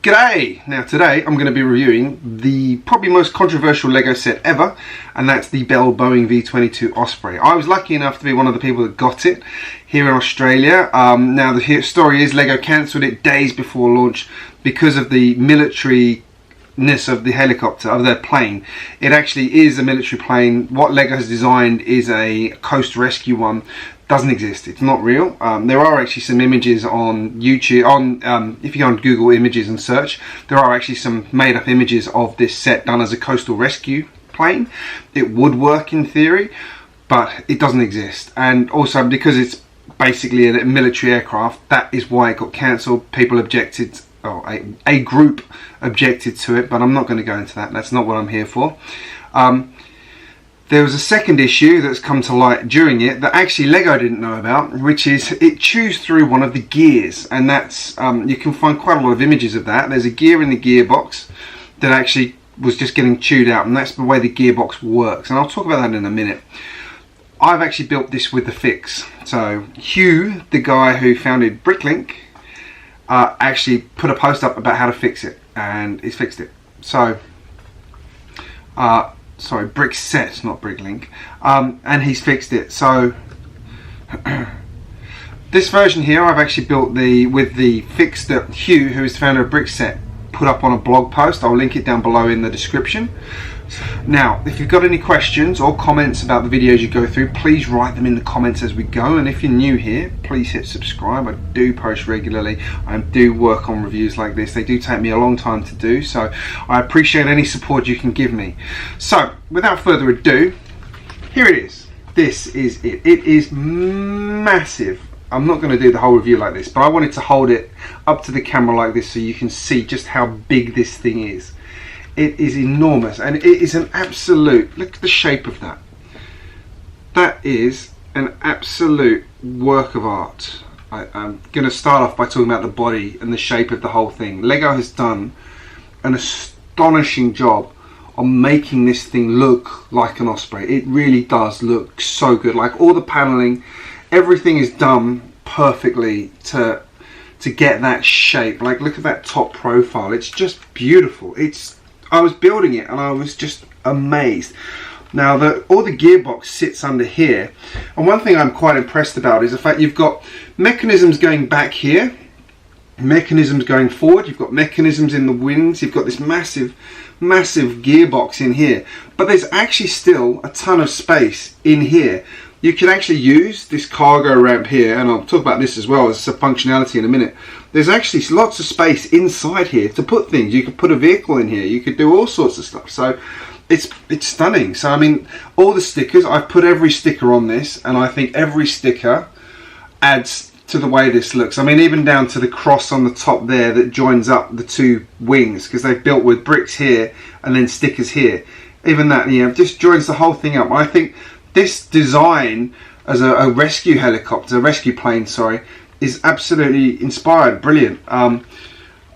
G'day! Now today I'm going to be reviewing the probably most controversial LEGO set ever, and that's the Bell Boeing V-22 Osprey. I was lucky enough to be one of the people that got it here in Australia. Now the story is LEGO cancelled it days before launch because of the military-ness of the helicopter, of their plane. It actually is a military plane. What LEGO has designed is a coast rescue one. Doesn't exist. It's not real. There are actually some images on YouTube. If you go on Google Images and search, there are actually some made-up images of this set done as a coastal rescue plane. It would work in theory, but it doesn't exist. And also because it's basically a military aircraft, that is why it got cancelled. People objected. A group objected to it, but I'm not going to go into that. That's not what I'm here for. There was a second issue that's come to light during it that actually LEGO didn't know about, which is it chews through one of the gears, and that's you can find quite a lot of images of that. There's a gear in the gearbox that actually was just getting chewed out, and that's the way the gearbox works, and I'll talk about that in a minute. I've actually built this with the fix. So Hugh, the guy who founded Bricklink, actually put a post up about how to fix it, and he's fixed it. So sorry, Brickset, not Bricklink, and he's fixed it. So this version here I've actually built with the fix that Hugh, who is the founder of Brickset, put up on a blog post. I'll link it down below in the description. Now, if you've got any questions or comments about the videos you go through, please write them in the comments as we go. And if you're new here, please hit subscribe. I do post regularly. I do work on reviews like this. They do take me a long time to do, so I appreciate any support you can give me. So, without further ado, here it is. This is it. It is massive. I'm not going to do the whole review like this, but I wanted to hold it up to the camera like this so you can see just how big this thing is. It is enormous, and it is an absolute, look at the shape of that. That is an absolute work of art. I'm going to start off by talking about the body and the shape of the whole thing. LEGO has done an astonishing job on making this thing look like an Osprey. It really does look so good. Like all the paneling, everything is done perfectly to get that shape. Like look at that top profile. It's just beautiful. I was building it and I was just amazed. Now all the gearbox sits under here, and one thing I'm quite impressed about is the fact you've got mechanisms going back here, mechanisms going forward, you've got mechanisms in the wings, you've got this massive gearbox in here, but there's actually still a ton of space in here. You can actually use this cargo ramp here, and I'll talk about this as well as a functionality in a minute. There's actually lots of space inside here to put things. You could put a vehicle in here, you could do all sorts of stuff. So it's stunning. So I mean, all the stickers, I've put every sticker on this, and I think every sticker adds to the way this looks. I mean, even down to the cross on the top there that joins up the two wings, because they've built with bricks here and then stickers here. Even that, you know, just joins the whole thing up. I think this design as a rescue helicopter, rescue plane, sorry, is absolutely inspired, brilliant.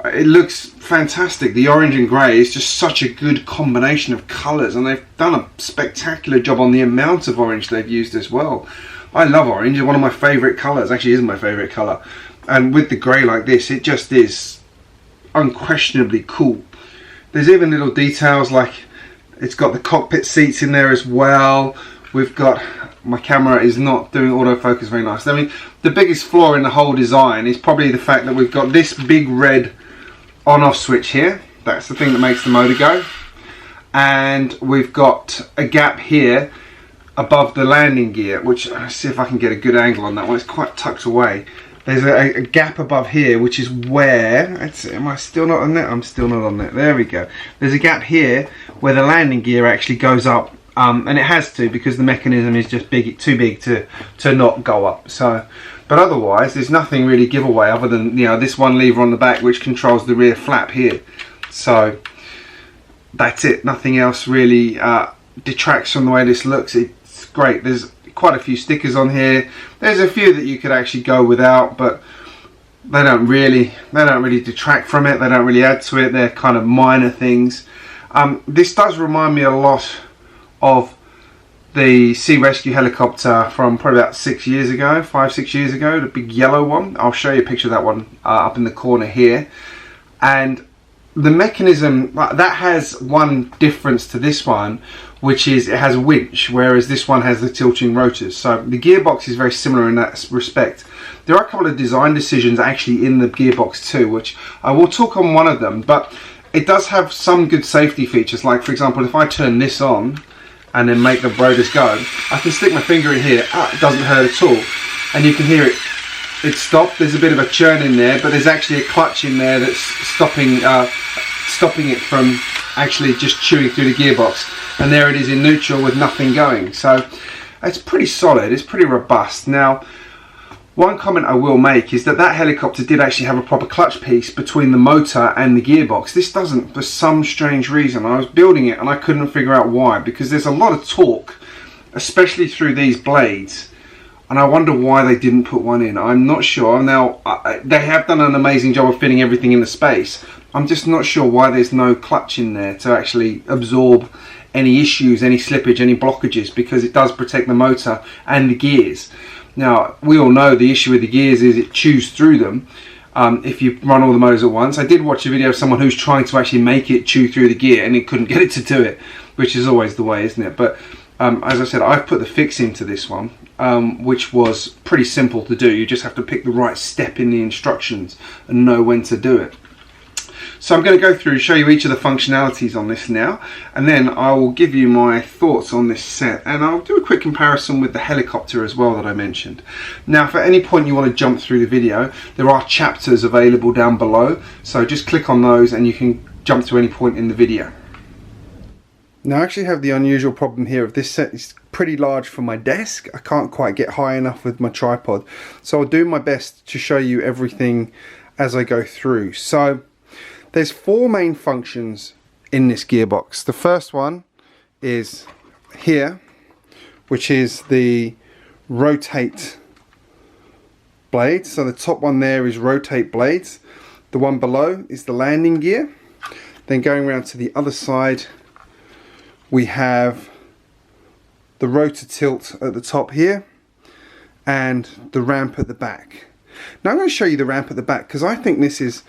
It looks fantastic. The orange and grey is just such a good combination of colours, and they've done a spectacular job on the amount of orange they've used as well. I love orange, it's one of my favourite colours, actually is my favourite colour. And with the grey like this, it just is unquestionably cool. There's even little details like it's got the cockpit seats in there as well. We've got, my camera is not doing autofocus very nice. I mean, the biggest flaw in the whole design is probably the fact that we've got this big red on-off switch here. That's the thing that makes the motor go. And we've got a gap here above the landing gear, which, let's see if I can get a good angle on that one. It's quite tucked away. There's a gap above here, which is where, am I still not on that? I'm still not on that. There we go. There's a gap here where the landing gear actually goes up. And it has to, because the mechanism is just too big to not go up. So, but otherwise, there's nothing really giveaway other than, you know, this one lever on the back which controls the rear flap here. So that's it. Nothing else really detracts from the way this looks. It's great. There's quite a few stickers on here. There's a few that you could actually go without, but they don't really detract from it. They don't really add to it. They're kind of minor things. This does remind me a lot of the sea rescue helicopter from probably about 5-6 years ago, the big yellow one. I'll show you a picture of that one up in the corner here. And the mechanism, that has one difference to this one, which is it has a winch, whereas this one has the tilting rotors. So the gearbox is very similar in that respect. There are a couple of design decisions actually in the gearbox too, which I will talk on one of them, but it does have some good safety features. Like for example, if I turn this on and then make the rotors go, I can stick my finger in here, it doesn't hurt at all, and you can hear it stopped. There's a bit of a churn in there, but there's actually a clutch in there that's stopping it from actually just chewing through the gearbox, and there it is in neutral with nothing going. So it's pretty solid, it's pretty robust. Now, one comment I will make is that helicopter did actually have a proper clutch piece between the motor and the gearbox. This doesn't, for some strange reason. I was building it and I couldn't figure out why, because there's a lot of torque, especially through these blades, and I wonder why they didn't put one in. I'm not sure. Now, they have done an amazing job of fitting everything in the space. I'm just not sure why there's no clutch in there to actually absorb any issues, any slippage, any blockages, because it does protect the motor and the gears. Now, we all know the issue with the gears is it chews through them if you run all the motors at once. I did watch a video of someone who's trying to actually make it chew through the gear, and it couldn't get it to do it, which is always the way, isn't it? But as I said, I've put the fix into this one, which was pretty simple to do. You just have to pick the right step in the instructions and know when to do it. So I'm going to go through and show you each of the functionalities on this now, and then I will give you my thoughts on this set, and I'll do a quick comparison with the helicopter as well that I mentioned. Now, if at any point you want to jump through the video, there are chapters available down below, so just click on those and you can jump to any point in the video. Now, I actually have the unusual problem here of this set is pretty large for my desk. I can't quite get high enough with my tripod, so I'll do my best to show you everything as I go through. So there's four main functions in this gearbox. The first one is here, which is the rotate blades. So the top one there is rotate blades. The one below is the landing gear. Then going around to the other side, we have the rotor tilt at the top here and the ramp at the back. Now I'm going to show you the ramp at the back because I think this is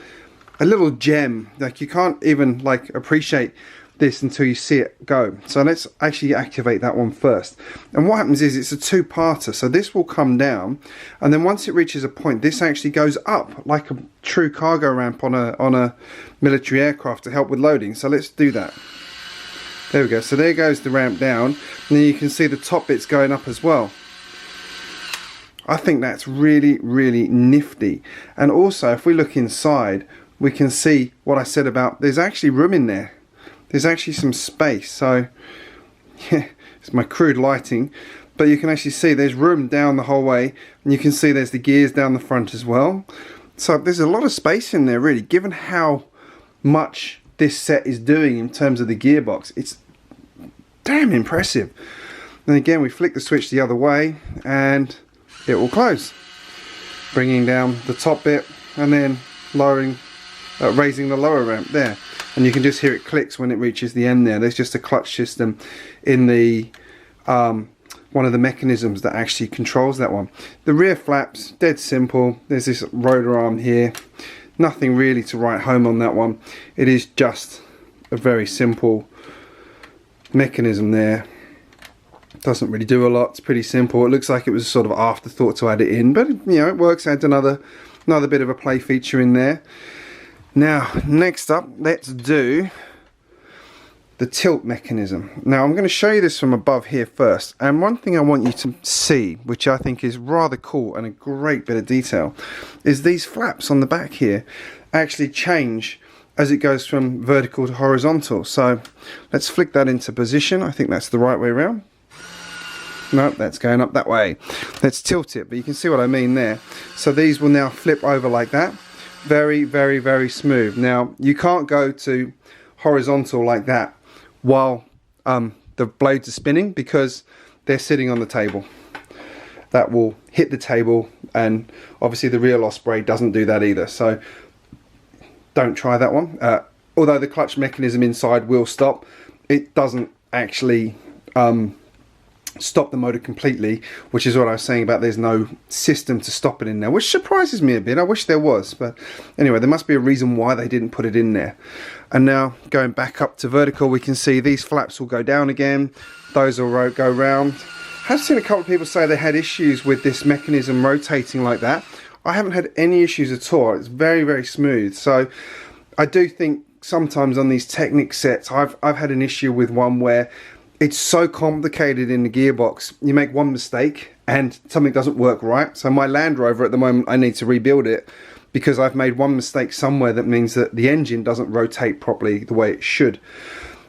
a little gem. Like, you can't even like appreciate this until you see it go. So let's actually activate that one first. And what happens is it's a two-parter. So this will come down, and then once it reaches a point, this actually goes up like a true cargo ramp on a military aircraft to help with loading. So let's do that. There we go. So there goes the ramp down, and then you can see the top bits going up as well. I think that's really, really nifty. And also, if we look inside, we can see what I said about there's actually room in there. There's actually some space. So yeah, it's my crude lighting, but you can actually see there's room down the whole way, and you can see there's the gears down the front as well. So there's a lot of space in there, really, given how much this set is doing in terms of the gearbox. It's damn impressive. And again, we flick the switch the other way and it will close, bringing down the top bit and then lowering, raising the lower ramp there, and you can just hear it clicks when it reaches the end there. There's just a clutch system in the one of the mechanisms that actually controls that one. The rear flaps, dead simple. There's this rotor arm here. Nothing really to write home on that one. It is just a very simple mechanism there. Doesn't really do a lot. It's pretty simple. It looks like it was a sort of afterthought to add it in, but you know, it works. Adds another bit of a play feature in there. Now, next up, let's do the tilt mechanism. Now, I'm going to show you this from above here first, and one thing I want you to see, which I think is rather cool and a great bit of detail, is these flaps on the back here actually change as it goes from vertical to horizontal. So let's flick that into position. I think that's the right way around. No, that's going up that way. Let's tilt it, but you can see what I mean there. So these will now flip over like that. Very, very, very smooth. Now, you can't go to horizontal like that while the blades are spinning, because they're sitting on the table. That will hit the table, and obviously the real Osprey doesn't do that either. So don't try that one. Although the clutch mechanism inside will stop, it doesn't actually stop the motor completely, which is what I was saying about there's no system to stop it in there, which surprises me a bit. I wish there was, but anyway, there must be a reason why they didn't put it in there. And now going back up to vertical, we can see these flaps will go down again, those will go round. I've seen a couple of people say they had issues with this mechanism rotating like that. I haven't had any issues at all. It's very, very smooth. So I do think sometimes on these Technic sets, I've had an issue with one where it's so complicated in the gearbox. You make one mistake and something doesn't work right. So my Land Rover at the moment, I need to rebuild it because I've made one mistake somewhere that means that the engine doesn't rotate properly the way it should.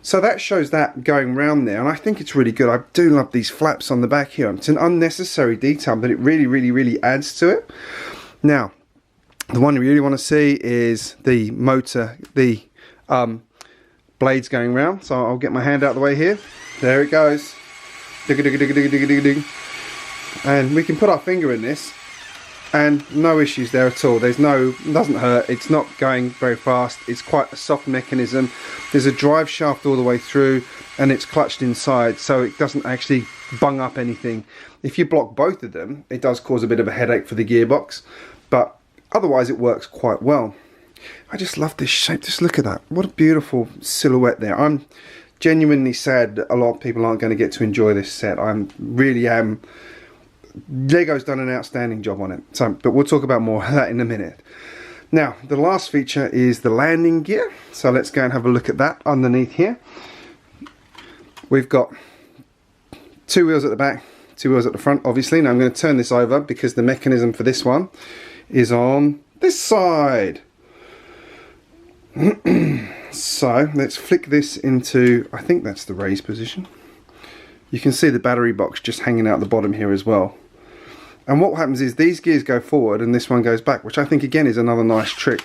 So that shows that going round there, and I think it's really good. I do love these flaps on the back here. It's an unnecessary detail, but it really, really, really adds to it. Now, the one you really want to see is the motor, the blades going round. So I'll get my hand out of the way here. There it goes. And we can put our finger in this and no issues there at all. There's no, it doesn't hurt, it's not going very fast, it's quite a soft mechanism. There's a drive shaft all the way through and it's clutched inside, so it doesn't actually bung up anything. If you block both of them, it does cause a bit of a headache for the gearbox, but otherwise it works quite well. I just love this shape. Just look at that. What a beautiful silhouette there. I'm genuinely sad that a lot of people aren't going to get to enjoy this set. I really am. LEGO's done an outstanding job on it. So, but we'll talk about more of that in a minute. Now, the last feature is the landing gear. So let's go and have a look at that underneath here. We've got 2 wheels at the back, 2 wheels at the front, obviously. Now I'm going to turn this over because the mechanism for this one is on this side. So let's flick this into, I think that's the raised position. You can see the battery box just hanging out the bottom here as well. And what happens is these gears go forward and this one goes back, which I think again is another nice trick.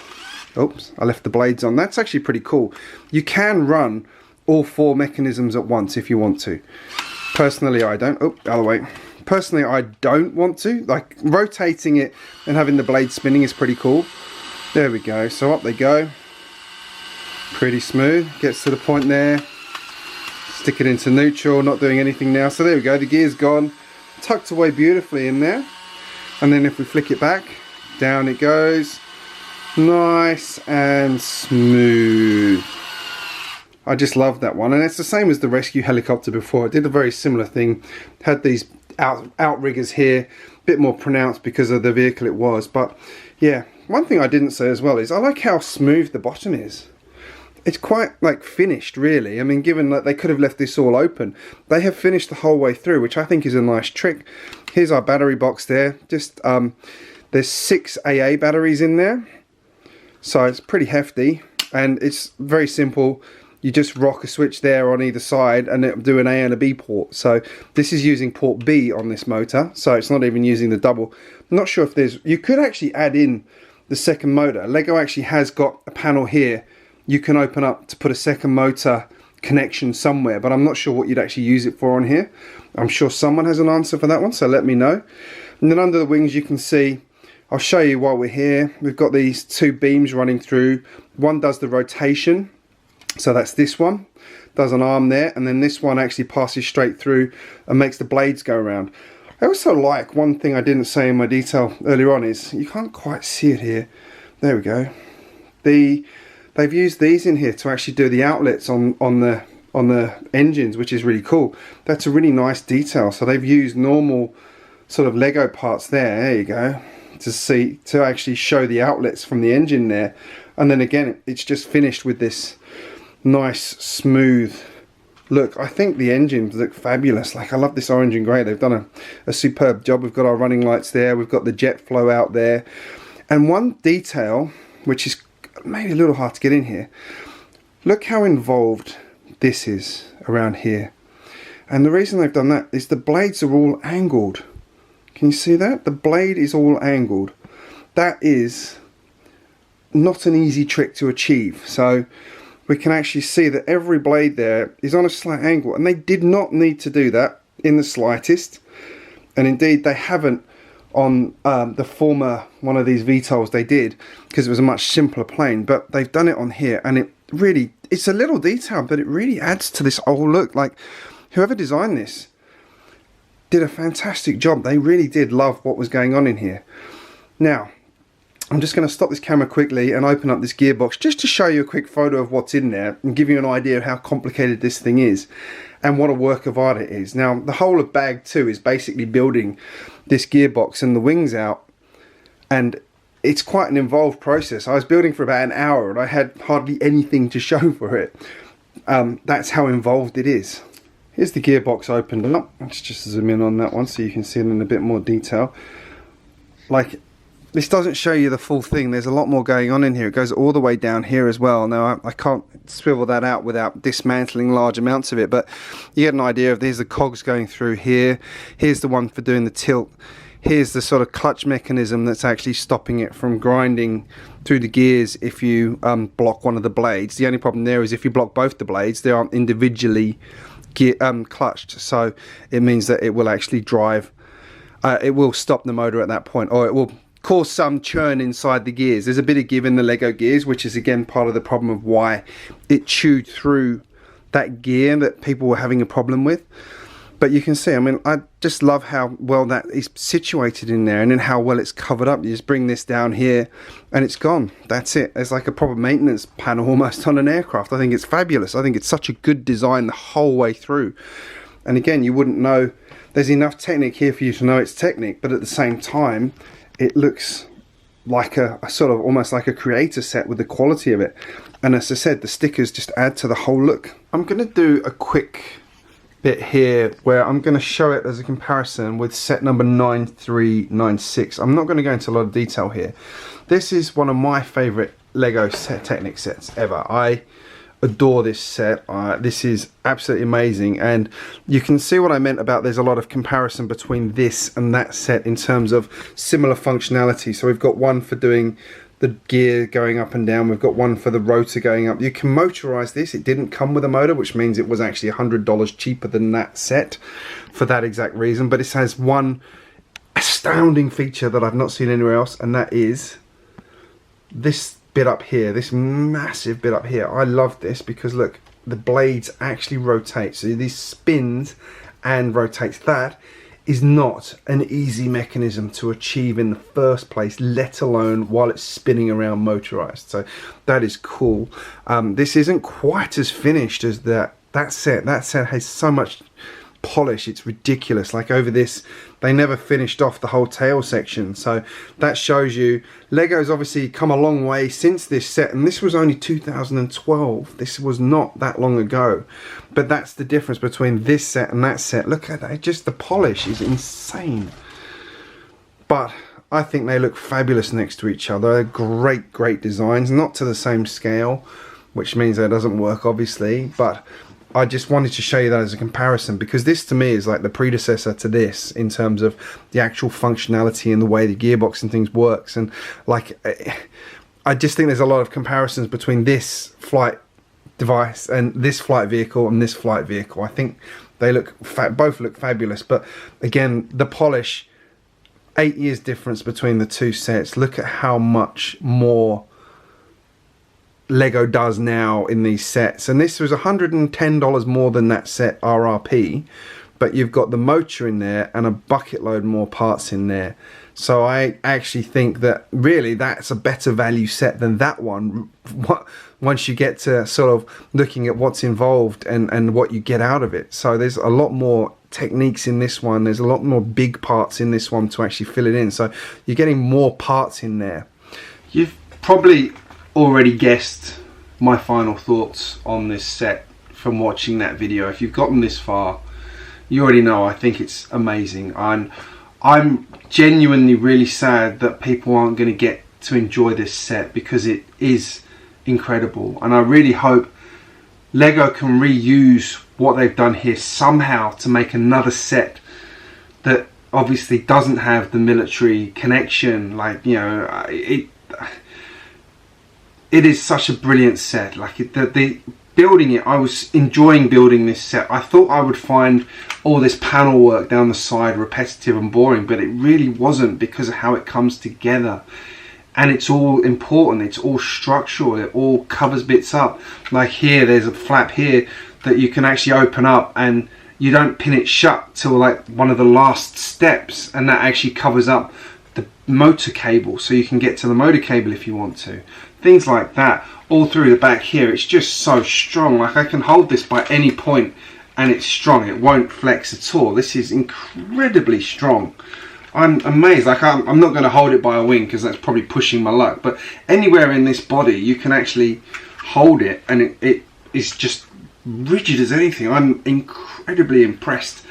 Oops, I left the blades on. That's actually pretty cool. You can run all 4 mechanisms at once if you want to. Personally, I don't. Oh, other way. Personally, I don't want to. Like, rotating it and having the blade spinning is pretty cool. There we go. So up they go. Pretty smooth. Gets to the point there. Stick it into neutral, not doing anything now. So there we go, the gear's gone, tucked away beautifully in there. And then if we flick it back, down it goes. Nice and smooth. I just love that one. And it's the same as the rescue helicopter before. I did a very similar thing. Had these outriggers here, a bit more pronounced because of the vehicle it was. But yeah, one thing I didn't say as well is I like how smooth the bottom is. It's quite like finished really. I mean, given that they could have left this all open, they have finished the whole way through, which I think is a nice trick. Here's our battery box there. Just there's 6 AA batteries in there, so it's pretty hefty and it's very simple. You just rock a switch there on either side and it'll do an A and a B port. So this is using port B on this motor, so it's not even using the double. I'm not sure if there's, you could actually add in the second motor. LEGO actually has got a panel here you can open up to put a second motor connection somewhere, but I'm not sure what you'd actually use it for on here. I'm sure someone has an answer for that one, so let me know. And then under the wings you can see, I'll show you while we're here, we've got these 2 beams running through. One does the rotation, so that's this one, does an arm there, and then this one actually passes straight through and makes the blades go around. I also like, one thing I didn't say in my detail earlier on is, you can't quite see it here, there we go, they've used these in here to actually do the outlets on the engines, which is really cool. That's a really nice detail. So they've used normal sort of Lego parts there you go, to actually show the outlets from the engine there. And then again, it's just finished with this nice smooth look. I think the engines look fabulous. Like, I love this orange and grey. They've done a superb job. We've got our running lights there, we've got the jet flow out there. And one detail which is maybe a little hard to get in here, look how involved this is around here. And the reason they've done that is the blades are all angled. Can you see that? The blade is all angled. That is not an easy trick to achieve. So we can actually see that every blade there is on a slight angle, and they did not need to do that in the slightest. And indeed they haven't on the former one of these VTOLs. They did, because it was a much simpler plane, but they've done it on here, and it really, it's a little detail, but it really adds to this whole look. Like, whoever designed this did a fantastic job. They really did love what was going on in here. Now, I'm just going to stop this camera quickly and open up this gearbox just to show you a quick photo of what's in there and give you an idea of how complicated this thing is and what a work of art it is. Now, the whole of bag 2 is basically building this gearbox and the wings out, and it's quite an involved process. I was building for about an hour and I had hardly anything to show for it. That's how involved it is. Here's the gearbox opened up. Let's just zoom in on that one so you can see it in a bit more detail. Like, this doesn't show you the full thing. There's a lot more going on in here. It goes all the way down here as well. Now, I can't swivel that out without dismantling large amounts of it, but you get an idea of there's the cogs going through here. Here's the one for doing the tilt. Here's the sort of clutch mechanism that's actually stopping it from grinding through the gears if you block one of the blades. The only problem there is if you block both the blades, they aren't individually clutched, so it means that it will actually drive, it will stop the motor at that point, or it will cause some churn inside the gears. There's a bit of give in the Lego gears, which is again part of the problem of why it chewed through that gear that people were having a problem with. But you can see, I mean, I just love how well that is situated in there and then how well it's covered up. You just bring this down here and it's gone. That's it. It's like a proper maintenance panel almost on an aircraft. I think it's fabulous. I think it's such a good design the whole way through. And again, you wouldn't know, there's enough Technic here for you to know it's Technic, but at the same time, it looks like a sort of almost like a creator set with the quality of it. And as I said, the stickers just add to the whole look. I'm going to do a quick bit here where I'm going to show it as a comparison with set number 9396. I'm not going to go into a lot of detail here. This is one of my favorite LEGO Technic sets ever. I adore this set. This is absolutely amazing, and you can see what I meant about there's a lot of comparison between this and that set in terms of similar functionality. So we've got one for doing the gear going up and down, we've got one for the rotor going up. You can motorize this. It didn't come with a motor, which means it was actually $100 cheaper than that set for that exact reason. But it has one astounding feature that I've not seen anywhere else, and that is this bit up here, this massive bit up here. I love this because look, the blades actually rotate. So these spins and rotates. That is not an easy mechanism to achieve in the first place, let alone while it's spinning around motorized. So that is cool. This isn't quite as finished as that set. That set has so much polish, it's ridiculous. Like over this, they never finished off the whole tail section, so that shows you LEGO's obviously come a long way since this set, and this was only 2012. This was not that long ago, but that's the difference between this set and that set. Look at that, just the polish is insane. But I think they look fabulous next to each other. They're great designs, not to the same scale, which means that it doesn't work obviously, but I just wanted to show you that as a comparison, because this to me is like the predecessor to this in terms of the actual functionality and the way the gearbox and things works. And like, I just think there's a lot of comparisons between this flight device and this flight vehicle and this flight vehicle. I think they look both look fabulous, but again, the polish, 8 years difference between the two sets. Look at how much more LEGO does now in these sets, and this was $110 more than that set RRP, but you've got the motor in there and a bucket load more parts in there. So I actually think that really that's a better value set than that one once you get to sort of looking at what's involved and what you get out of it. So there's a lot more techniques in this one, there's a lot more big parts in this one to actually fill it in, so you're getting more parts in there. You've probably already guessed my final thoughts on this set from watching that video. If you've gotten this far, you already know I think it's amazing. I'm genuinely really sad that people aren't going to get to enjoy this set, because it is incredible, and I really hope LEGO can reuse what they've done here somehow to make another set that obviously doesn't have the military connection. Like, you know, it is such a brilliant set. Like the building it, I was enjoying building this set. I thought I would find all this panel work down the side repetitive and boring, but it really wasn't, because of how it comes together. And it's all important, it's all structural, it all covers bits up. Like here, there's a flap here that you can actually open up, and you don't pin it shut till like one of the last steps, and that actually covers up the motor cable, so you can get to the motor cable if you want to. Things like that all through the back here. It's just so strong. Like, I can hold this by any point and it's strong. It won't flex at all. This is incredibly strong. I'm amazed. Like, I'm not going to hold it by a wing because that's probably pushing my luck, but anywhere in this body you can actually hold it, and it is just rigid as anything. I'm incredibly impressed.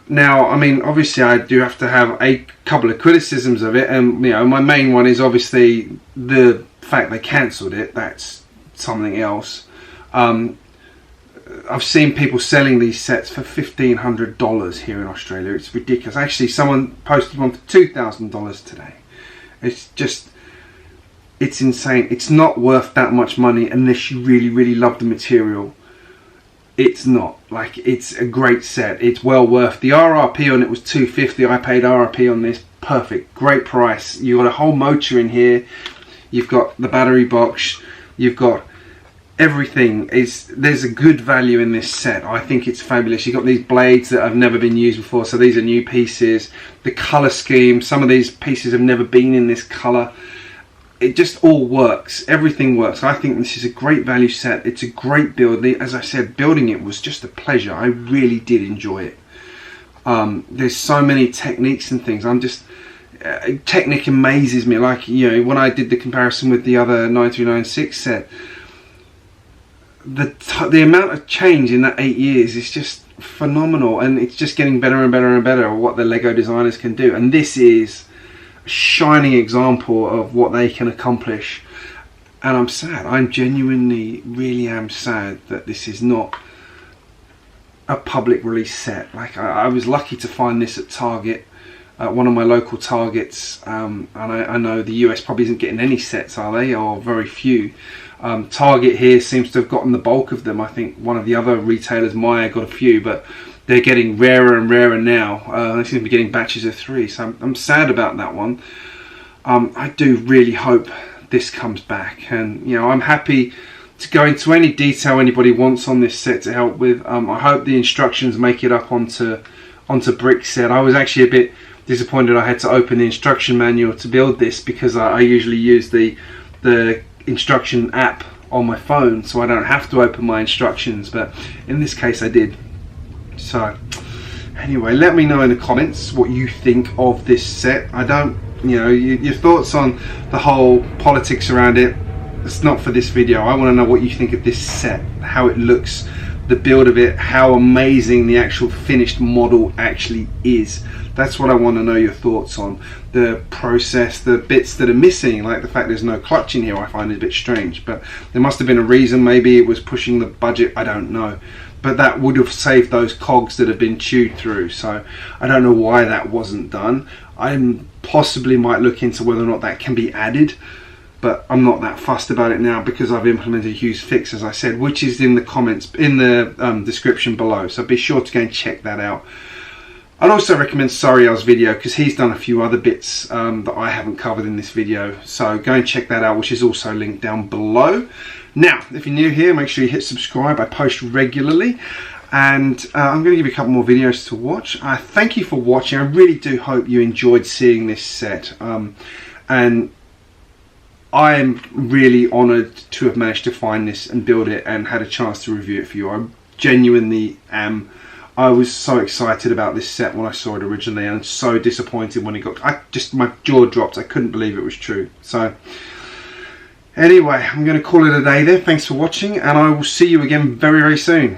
Now, I mean, obviously I do have to have a couple of criticisms of it, and you know, my main one is obviously the fact they cancelled it. That's something else. I've seen people selling these sets for $1,500 here in Australia. It's ridiculous. Actually, someone posted one for $2,000 today. It's just, it's insane. It's not worth that much money unless you really, really love the material. It's not. Like, it's a great set. It's well worth. The RRP on it was $250. I paid RRP on this. Perfect. Great price. You've got a whole motor in here. You've got the battery box. You've got everything. There's a good value in this set. I think it's fabulous. You've got these blades that have never been used before, so these are new pieces. The colour scheme. Some of these pieces have never been in this colour. It just all works. Everything works. I think this is a great value set. It's a great build. As I said, building it was just a pleasure. I really did enjoy it. There's so many techniques and things. I'm just... Technic amazes me. Like, you know, when I did the comparison with the other 9396 set, the amount of change in that 8 years is just phenomenal, and it's just getting better and better and better at what the LEGO designers can do. And this is shining example of what they can accomplish, and I'm sad. I'm genuinely really am sad that this is not a public release set. Like, I was lucky to find this at Target, one of my local Targets, and I know the US probably isn't getting any sets, are they, or very few. Target here seems to have gotten the bulk of them. I think one of the other retailers, Maya, got a few, but they're getting rarer and rarer now. They seem to be getting batches of 3, so I'm sad about that one. I do really hope this comes back, and you know, I'm happy to go into any detail anybody wants on this set to help with. I hope the instructions make it up onto Bricks set. I was actually a bit disappointed I had to open the instruction manual to build this, because I usually use the instruction app on my phone, so I don't have to open my instructions, but in this case I did. So anyway, let me know in the comments what you think of this set. I don't, you know, your thoughts on the whole politics around it. It's not for this video. I want to know what you think of this set, how it looks, the build of it, how amazing the actual finished model actually is. That's what I want to know your thoughts on. The process, the bits that are missing, like the fact there's no clutch in here, I find it a bit strange, but there must have been a reason. Maybe it was pushing the budget, I don't know, but that would have saved those cogs that have been chewed through, so I don't know why that wasn't done. I possibly might look into whether or not that can be added, but I'm not that fussed about it now because I've implemented a huge fix, as I said, which is in the comments, in the description below, so be sure to go and check that out. I'd also recommend Sariel's video, because he's done a few other bits that I haven't covered in this video, so go and check that out, which is also linked down below. Now, if you're new here, make sure you hit subscribe. I post regularly, and I'm going to give you a couple more videos to watch. Thank you for watching. I really do hope you enjoyed seeing this set, and I am really honoured to have managed to find this and build it and had a chance to review it for you. I genuinely am. I was so excited about this set when I saw it originally, and so disappointed when it got... my jaw dropped. I couldn't believe it was true. So anyway, I'm going to call it a day there. Thanks for watching, and I will see you again very, very soon.